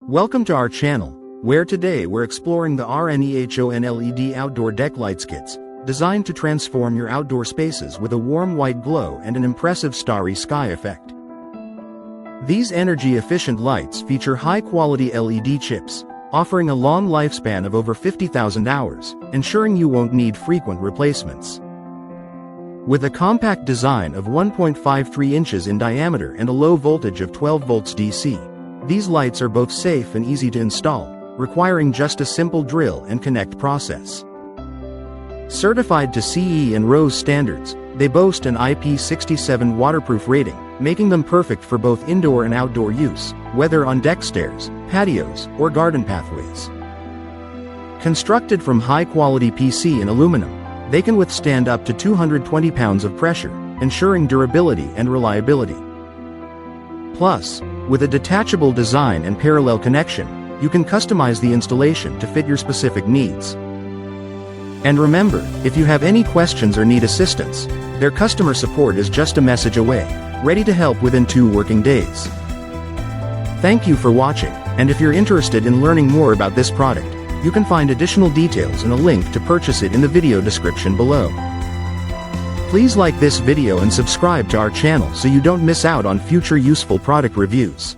Welcome to our channel, where today we're exploring the RNEHON LED outdoor deck lights kits, designed to transform your outdoor spaces with a warm white glow and an impressive starry sky effect. These energy-efficient lights feature high-quality LED chips, offering a long lifespan of over 50,000 hours, ensuring you won't need frequent replacements. With a compact design of 1.53 inches in diameter and a low voltage of 12 volts DC, these lights are both safe and easy to install, requiring just a simple drill and connect process. Certified to CE and RoHS standards, they boast an IP67 waterproof rating, making them perfect for both indoor and outdoor use, whether on deck stairs, patios, or garden pathways. Constructed from high-quality PC and aluminum, they can withstand up to 220 pounds of pressure, ensuring durability and reliability. Plus, with a detachable design and parallel connection, you can customize the installation to fit your specific needs. And remember, if you have any questions or need assistance, their customer support is just a message away, ready to help within 2 working days. Thank you for watching, and if you're interested in learning more about this product, you can find additional details and a link to purchase it in the video description below. Please like this video and subscribe to our channel so you don't miss out on future useful product reviews.